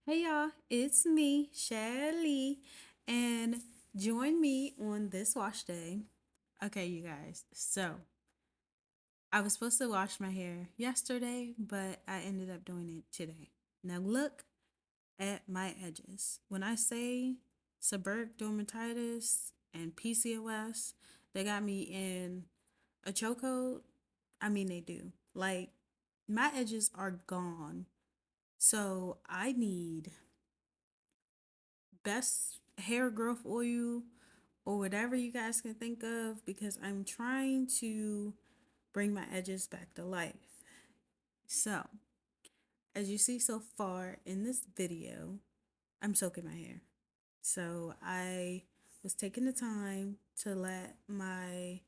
Hey y'all, it's me, Shelly, and join me on this wash day. Okay, you guys, so I was supposed to wash my hair yesterday, but I ended up doing it today. Now, look at my edges. When I say seborrheic dermatitis and PCOS, they got me in a chokehold. I mean, they do. Like, my edges are gone. So, I need best hair growth oil or whatever you guys can think of because I'm trying to bring my edges back to life. So, as you see so far in this video, I'm soaking my hair. So, I was taking the time to let my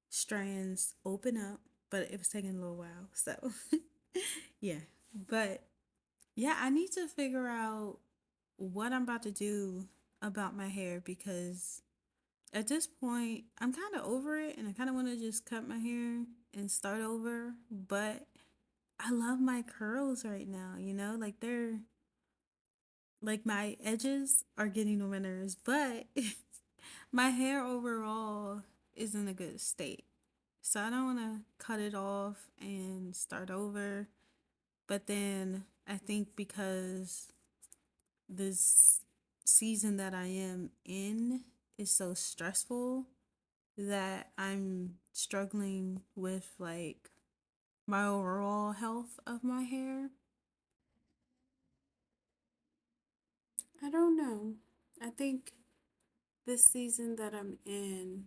strands open up, but it was taking a little while. So, yeah. But yeah, I need to figure out what I'm about to do about my hair because at this point, I'm kind of over it and I kind of want to just cut my hair and start over. But I love my curls right now, like they're like my edges are getting the winners, but my hair overall is in a good state. So I don't want to cut it off and start over. But then I think because this season that I am in is so stressful that I'm struggling with like my overall health of my hair. I don't know. I think this season that I'm in,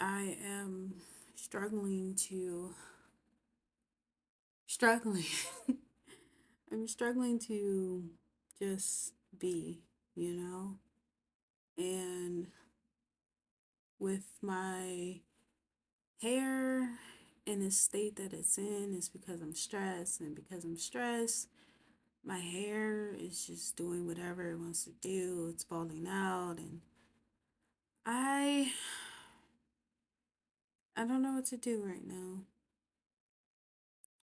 I am struggling to struggling. I'm struggling to just be, you know? And with my hair in the state that it's in, it's because I'm stressed, and because I'm stressed, my hair is just doing whatever it wants to do. It's falling out and I I don't know what to do right now.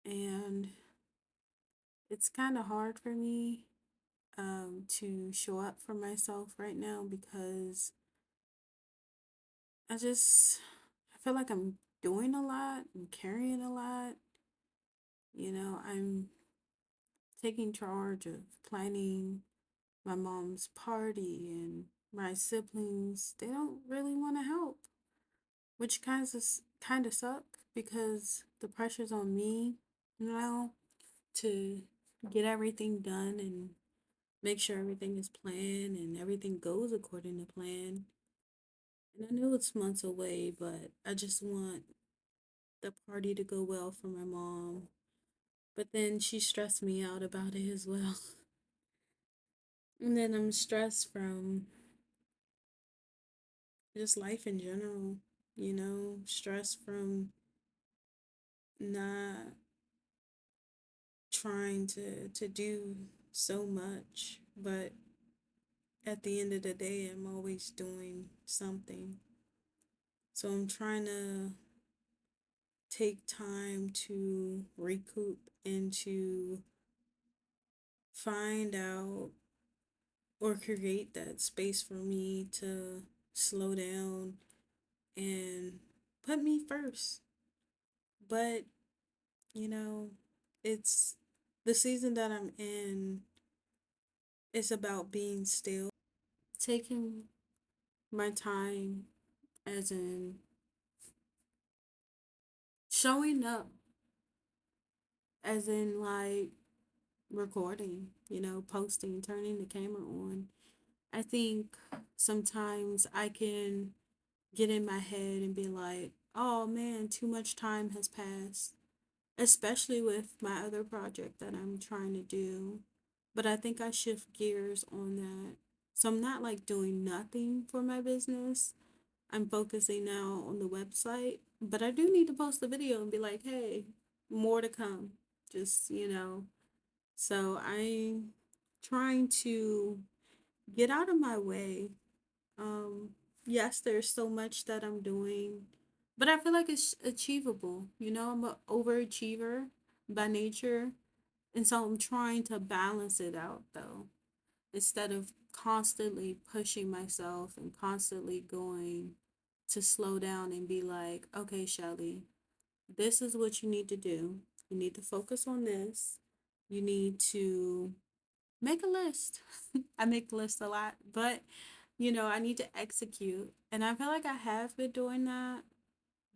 And it's kind of hard for me to show up for myself right now because I feel like I'm doing a lot, I'm carrying a lot. I'm taking charge of planning my mom's party and my siblings, they don't really want to help, which kind of suck because the pressure's on me now to get everything done and make sure everything is planned and everything goes according to plan. And I know it's months away, but I just want the party to go well for my mom. But then she stressed me out about it as well. And then I'm stressed from just life in general, stress from not trying to do so much, but at the end of the day, I'm always doing something. So I'm trying to take time to recoup and to find out or create that space for me to slow down and put me first. But, you know, it's the season that I'm in, it's about being still, taking my time, as in showing up, as in like recording, posting, turning the camera on. I think sometimes I can get in my head and be like, oh man, too much time has passed, especially with my other project that I'm trying to do. But I think I shift gears on that. So I'm not like doing nothing for my business. I'm focusing now on the website, but I do need to post a video and be like, hey, more to come. Just, So I'm trying to get out of my way. Um, yes, there's so much that I'm doing, but I feel like it's achievable. I'm an overachiever by nature, And so I'm trying to balance it out though, instead of constantly pushing myself and constantly going to slow down and be like, okay, Shelly, this is what you need to do. You need to focus on this. You need to make a list. I make lists a lot, but I need to execute. And I feel like I have been doing that,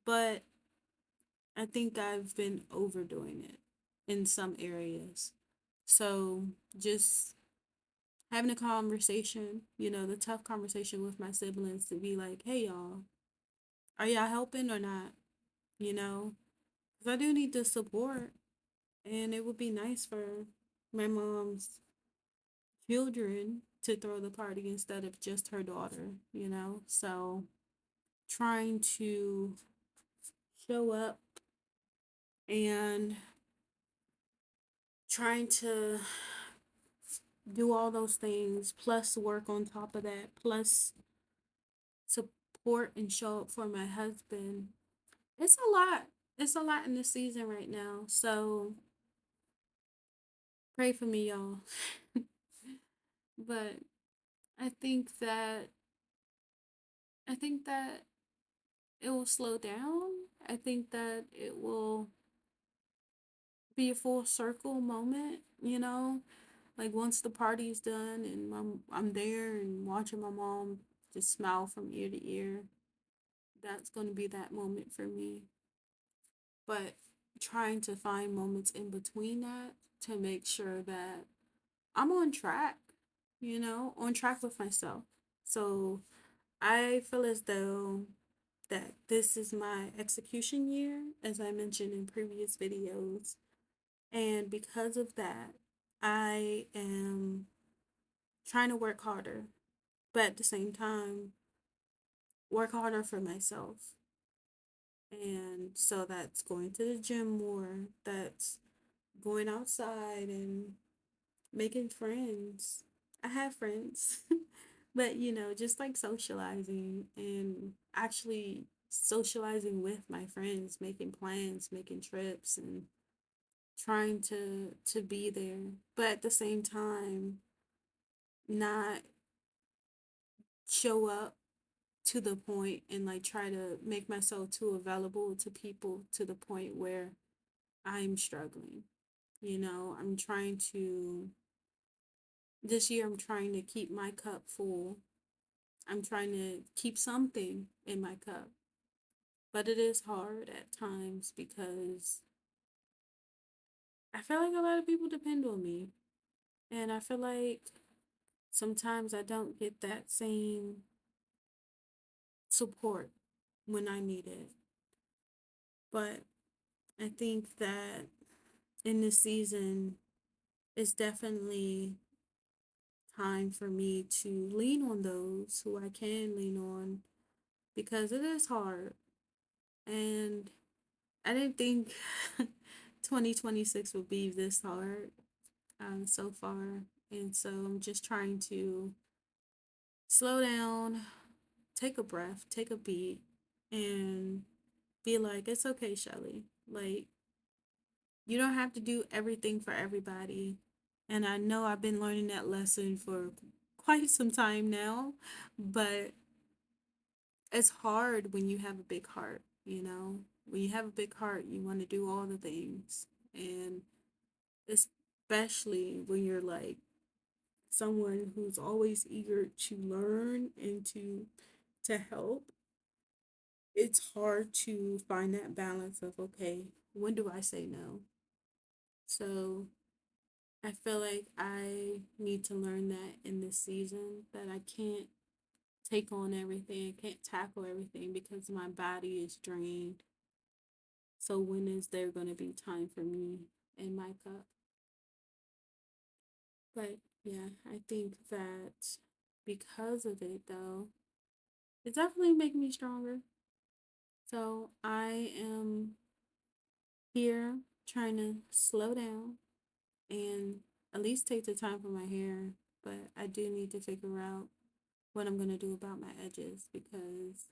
but I think I've been overdoing it in some areas. So just having a conversation, the tough conversation with my siblings to be like, hey, y'all, are y'all helping or not? You know, because I do need the support, and it would be nice for my mom's children to throw the party instead of just her daughter. So trying to show up and trying to do all those things, plus work on top of that, plus support and show up for my husband. It's a lot. It's a lot in this season right now. So pray for me, y'all. But I think that I think that it will slow down. I think that it will be a full circle moment. Like once the party's done and I'm there and watching my mom just smile from ear to ear, that's going to be that moment for me. But trying to find moments in between that to make sure that I'm on track with myself. So I feel as though that this is my execution year, as I mentioned in previous videos. And because of that, I am trying to work harder, but at the same time, work harder for myself. And so that's going to the gym more, that's going outside and making friends. I have friends, but just like socializing and actually socializing with my friends, making plans, making trips, and trying to be there. But at the same time, not show up to the point and like try to make myself too available to people to the point where I'm struggling. I'm trying to this year I'm trying to keep my cup full. I'm trying to keep something in my cup. But it is hard at times because I feel like a lot of people depend on me. And I feel like sometimes I don't get that same support when I need it. But I think that in this season, it's definitely time for me to lean on those who I can lean on because it is hard. And I didn't think 2026 would be this hard so far. And so I'm just trying to slow down, take a breath, take a beat, and be like, it's okay, Shelly. Like, you don't have to do everything for everybody. And I know I've been learning that lesson for quite some time now, but it's hard when you have a big heart. When you have a big heart, you want to do all the things. And especially when you're like someone who's always eager to learn and to help, it's hard to find that balance of okay, when do I say no? So I feel like I need to learn that in this season that I can't take on everything, I can't tackle everything because my body is drained. So when is there going to be time for me in my cup? But yeah, I think that because of it though, it's definitely making me stronger. So I am here trying to slow down and at least take the time for my hair. But I do need to figure out what I'm going to do about my edges because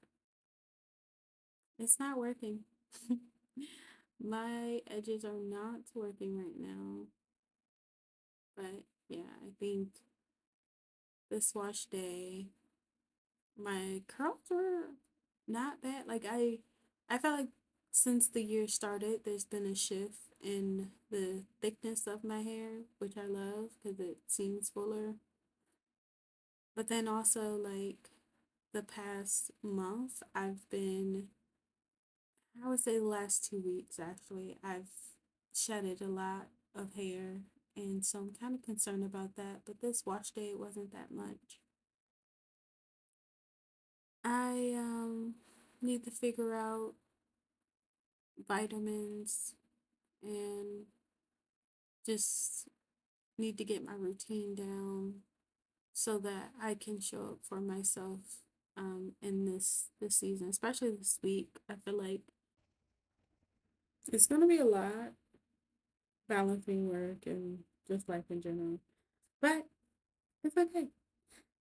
it's not working. My edges are not working right now. But yeah, I think this wash day, my curls were not bad. Like I felt like since the year started, there's been a shift in the thickness of my hair, which I love because it seems fuller. But then also like the past month, I would say the last 2 weeks actually, I've shedded a lot of hair, and so I'm kind of concerned about that. But this wash day, it wasn't that much. I need to figure out vitamins and just need to get my routine down so that I can show up for myself in this season, especially this week. I feel like it's gonna be a lot balancing work and just life in general. But it's okay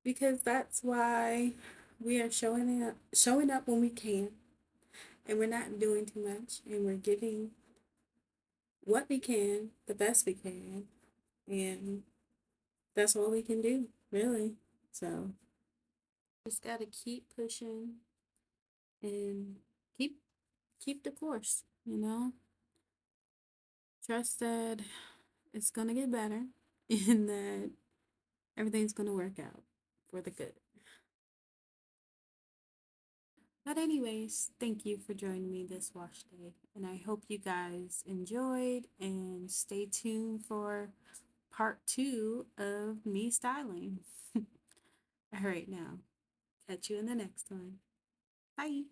because that's why we are showing up when we can, and we're not doing too much, and we're giving what we can, the best we can, and that's all we can do, really. So just gotta keep pushing and keep keep the course, you know? Trust that it's gonna get better and that everything's gonna work out for the good. But anyways, thank you for joining me this wash day. And I hope you guys enjoyed and stay tuned for part 2 of me styling. All right, now catch you in the next one. Bye.